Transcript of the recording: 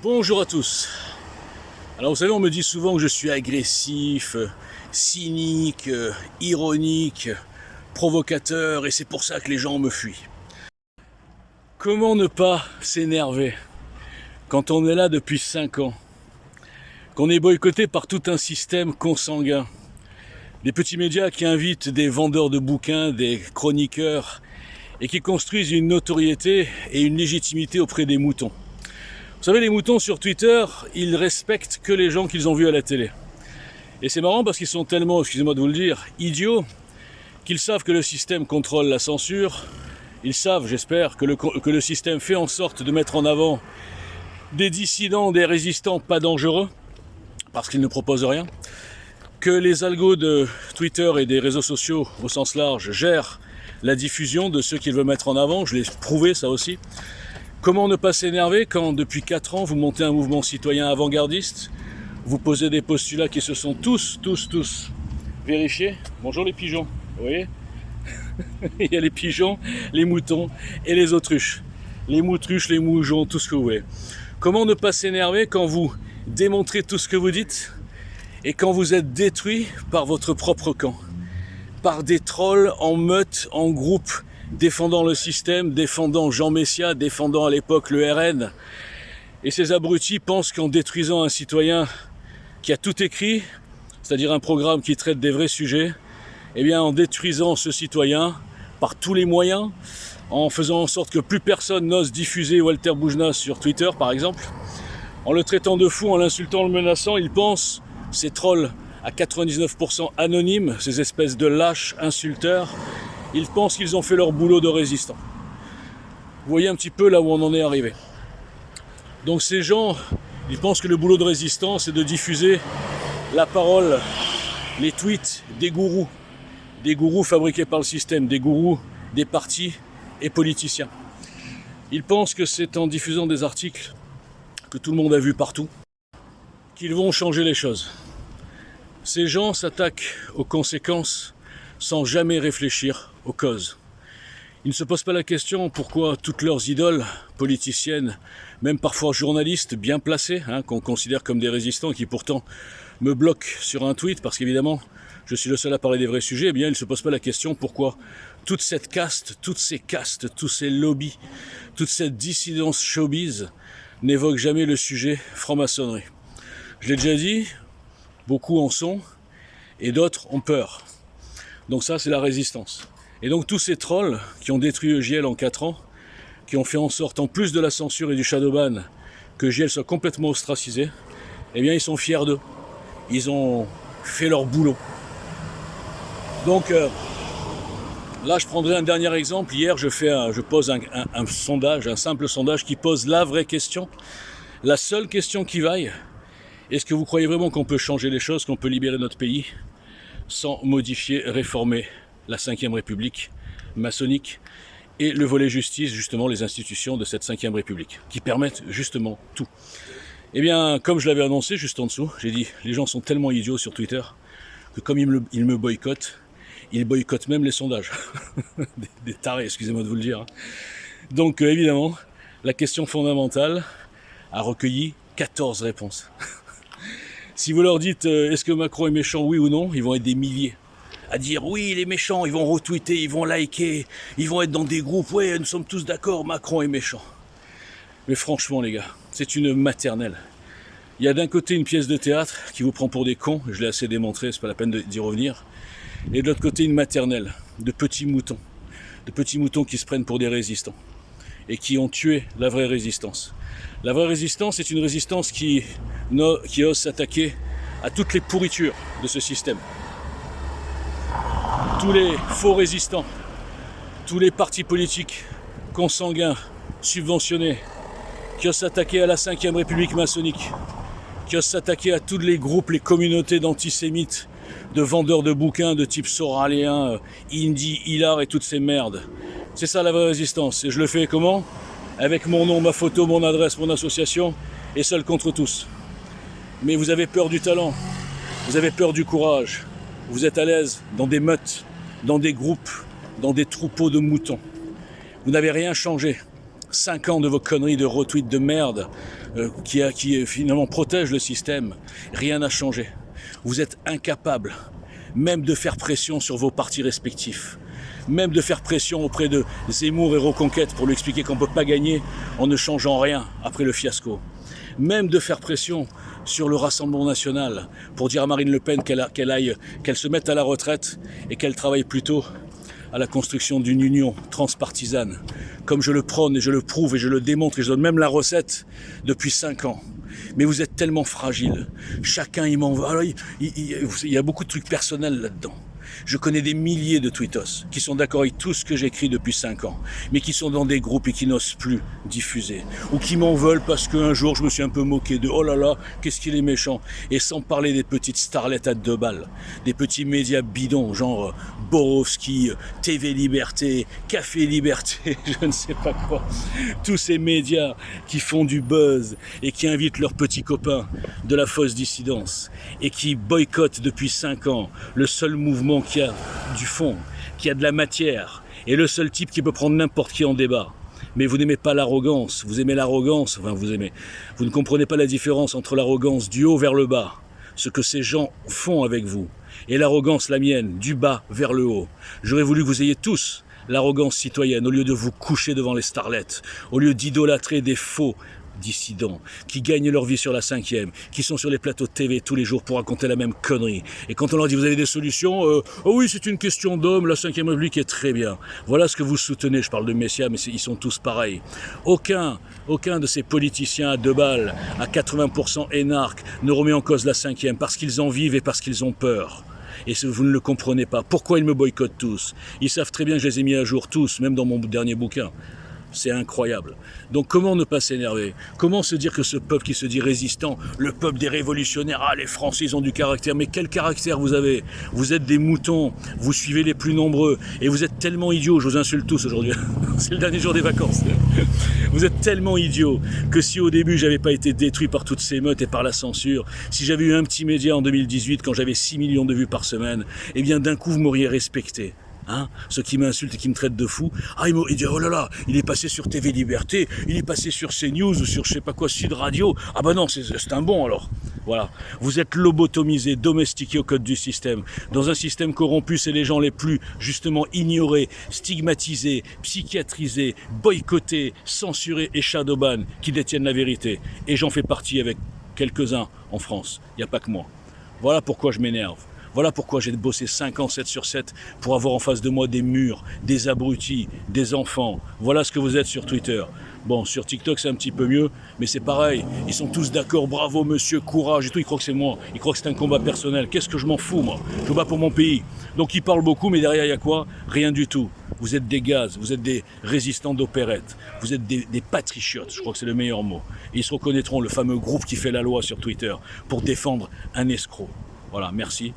Bonjour à tous. Alors vous savez, on me dit souvent que je suis agressif, cynique, ironique, provocateur, et c'est pour ça que les gens me fuient. Comment ne pas s'énerver quand on est là depuis 5 ans, qu'on est boycotté par tout un système consanguin, des petits médias qui invitent des vendeurs de bouquins, des chroniqueurs, et qui construisent une notoriété et une légitimité auprès des moutons. Vous savez, les moutons sur Twitter, ils respectent que les gens qu'ils ont vus à la télé. Et c'est marrant parce qu'ils sont tellement, excusez-moi de vous le dire, idiots, qu'ils savent que le système contrôle la censure. Ils savent, j'espère, que le système fait en sorte de mettre en avant des dissidents, des résistants pas dangereux, parce qu'ils ne proposent rien. Que les algos de Twitter et des réseaux sociaux au sens large gèrent la diffusion de ceux qu'ils veulent mettre en avant. Je l'ai prouvé, ça aussi. Comment ne pas s'énerver quand depuis 4 ans vous montez un mouvement citoyen avant-gardiste, vous posez des postulats qui se sont tous vérifiés. Bonjour les pigeons, vous voyez. Il y a les pigeons, les moutons et les autruches. Les moutruches, les moujons, tout ce que vous voulez. Comment ne pas s'énerver quand vous démontrez tout ce que vous dites et quand vous êtes détruit par votre propre camp, par des trolls en meute, en groupe, défendant le système, défendant Jean Messia, défendant à l'époque le RN. Et ces abrutis pensent qu'en détruisant un citoyen qui a tout écrit, c'est-à-dire un programme qui traite des vrais sujets, eh bien en détruisant ce citoyen par tous les moyens, en faisant en sorte que plus personne n'ose diffuser Walter Boujna sur Twitter par exemple, en le traitant de fou, en l'insultant, le menaçant, ils pensent, ces trolls à 99% anonymes, ces espèces de lâches insulteurs, ils pensent qu'ils ont fait leur boulot de résistants. Vous voyez un petit peu là où on en est arrivé. Donc ces gens, ils pensent que le boulot de résistant, c'est de diffuser la parole, les tweets des gourous fabriqués par le système, des gourous, des partis et politiciens. Ils pensent que c'est en diffusant des articles que tout le monde a vu partout qu'ils vont changer les choses. Ces gens s'attaquent aux conséquences sans jamais réfléchir aux causes. Ils ne se posent pas la question pourquoi toutes leurs idoles politiciennes, même parfois journalistes bien placés, qu'on considère comme des résistants, qui pourtant me bloquent sur un tweet parce qu'évidemment je suis le seul à parler des vrais sujets, eh bien ils ne se posent pas la question pourquoi toute cette caste, toutes ces castes, tous ces lobbies, toute cette dissidence showbiz n'évoque jamais le sujet franc-maçonnerie. Je l'ai déjà dit, beaucoup en sont et d'autres ont peur. Donc ça, c'est la résistance. Et donc tous ces trolls qui ont détruit EJL en 4 ans, qui ont fait en sorte, en plus de la censure et du shadowban, que EJL soit complètement ostracisé, eh bien ils sont fiers d'eux. Ils ont fait leur boulot. Donc là, je prendrai un dernier exemple. Hier, je pose un sondage, un simple sondage qui pose la vraie question, la seule question qui vaille. Est-ce que vous croyez vraiment qu'on peut changer les choses, qu'on peut libérer notre pays sans modifier, réformer la 5e République maçonnique et le volet justice, justement les institutions de cette 5e République, qui permettent justement tout. Eh bien, comme je l'avais annoncé juste en dessous, j'ai dit, les gens sont tellement idiots sur Twitter que comme ils me boycottent, ils boycottent même les sondages. des tarés, excusez-moi de vous le dire. Donc évidemment, la question fondamentale a recueilli 14 réponses. Si vous leur dites est-ce que Macron est méchant, oui ou non, ils vont être des milliers à dire oui, il est méchant, ils vont retweeter, ils vont liker, ils vont être dans des groupes, ouais, nous sommes tous d'accord, Macron est méchant. Mais franchement les gars, c'est une maternelle. Il y a d'un côté une pièce de théâtre qui vous prend pour des cons, je l'ai assez démontré, c'est pas la peine d'y revenir, et de l'autre côté une maternelle de petits moutons qui se prennent pour des résistants et qui ont tué la vraie résistance. La vraie résistance, c'est une résistance qui ose s'attaquer à toutes les pourritures de ce système. Tous les faux résistants, tous les partis politiques consanguins, subventionnés, qui osent s'attaquer à la 5e République maçonnique, qui osent s'attaquer à tous les groupes, les communautés d'antisémites, de vendeurs de bouquins de type soralien, Indy, Hilar et toutes ces merdes. C'est ça la vraie résistance. Et je le fais comment ? Avec mon nom, ma photo, mon adresse, mon association, et seul contre tous. Mais vous avez peur du talent, vous avez peur du courage, vous êtes à l'aise dans des meutes, dans des groupes, dans des troupeaux de moutons. Vous n'avez rien changé. 5 ans de vos conneries de retweets de merde qui finalement protègent le système. Rien n'a changé. Vous êtes incapables même de faire pression sur vos partis respectifs. Même de faire pression auprès de Zemmour et Reconquête pour lui expliquer qu'on ne peut pas gagner en ne changeant rien après le fiasco. Même de faire pression sur le Rassemblement national pour dire à Marine Le Pen qu'elle se mette à la retraite et qu'elle travaille plutôt à la construction d'une union transpartisane, comme je le prône et je le prouve et je le démontre et je donne même la recette depuis 5 ans. Mais vous êtes tellement fragile. Chacun il m'en va. Alors, il y a beaucoup de trucs personnels là-dedans. Je connais des milliers de tweetos qui sont d'accord avec tout ce que j'écris depuis 5 ans, mais qui sont dans des groupes et qui n'osent plus diffuser. Ou qui m'en veulent parce qu'un jour je me suis un peu moqué de « Oh là là, qu'est-ce qu'il est méchant !» Et sans parler des petites starlettes à 2 balles, des petits médias bidons, genre Borowski, TV Liberté, Café Liberté, je ne sais pas quoi. Tous ces médias qui font du buzz et qui invitent leurs petits copains de la fausse dissidence et qui boycottent depuis 5 ans le seul mouvement qui a du fond, qui a de la matière, et le seul type qui peut prendre n'importe qui en débat. Mais vous n'aimez pas l'arrogance, vous aimez l'arrogance, enfin vous ne comprenez pas la différence entre l'arrogance du haut vers le bas, ce que ces gens font avec vous, et l'arrogance, la mienne, du bas vers le haut. J'aurais voulu que vous ayez tous l'arrogance citoyenne, au lieu de vous coucher devant les starlettes, au lieu d'idolâtrer des faux dissidents, qui gagnent leur vie sur la 5e, qui sont sur les plateaux de TV tous les jours pour raconter la même connerie. Et quand on leur dit vous avez des solutions, oh oui c'est une question d'homme, la 5e République est très bien. Voilà ce que vous soutenez, je parle de Messia, mais ils sont tous pareils. Aucun de ces politiciens à 2 balles, à 80% énarques, ne remet en cause la 5e, parce qu'ils en vivent et parce qu'ils ont peur. Et vous ne le comprenez pas. Pourquoi ils me boycottent tous? Ils savent très bien que je les ai mis à jour tous, même dans mon dernier bouquin. C'est incroyable. Donc comment ne pas s'énerver? Comment se dire que ce peuple qui se dit résistant, le peuple des révolutionnaires, ah les Français ils ont du caractère, mais quel caractère vous avez? Vous êtes des moutons, vous suivez les plus nombreux, et vous êtes tellement idiots, je vous insulte tous aujourd'hui, c'est le dernier jour des vacances. Vous êtes tellement idiots que si au début j'avais pas été détruit par toutes ces meutes et par la censure, si j'avais eu un petit média en 2018 quand j'avais 6 millions de vues par semaine, eh bien d'un coup vous m'auriez respecté. Hein, ceux qui m'insultent et qui me traitent de fou, ils disent oh là là, il est passé sur TV Liberté, il est passé sur CNews ou sur je sais pas quoi, Sud Radio, ah bah non, c'est un bon alors. Voilà, vous êtes lobotomisés, domestiqués au code du système. Dans un système corrompu, c'est les gens les plus justement ignorés, stigmatisés, psychiatrisés, boycottés, censurés et shadowban qui détiennent la vérité. Et j'en fais partie avec quelques-uns en France, il n'y a pas que moi. Voilà pourquoi je m'énerve. Voilà pourquoi j'ai bossé 5 ans, 7 sur 7, pour avoir en face de moi des murs, des abrutis, des enfants. Voilà ce que vous êtes sur Twitter. Bon, sur TikTok, c'est un petit peu mieux, mais c'est pareil. Ils sont tous d'accord, bravo monsieur, courage et tout. Ils croient que c'est moi, ils croient que c'est un combat personnel. Qu'est-ce que je m'en fous, moi? Je me bats pour mon pays. Donc ils parlent beaucoup, mais derrière, il y a quoi? Rien du tout. Vous êtes des gaz, vous êtes des résistants d'opérette, vous êtes des patriotes, je crois que c'est le meilleur mot. Et ils se reconnaîtront, le fameux groupe qui fait la loi sur Twitter, pour défendre un escroc. Voilà, merci.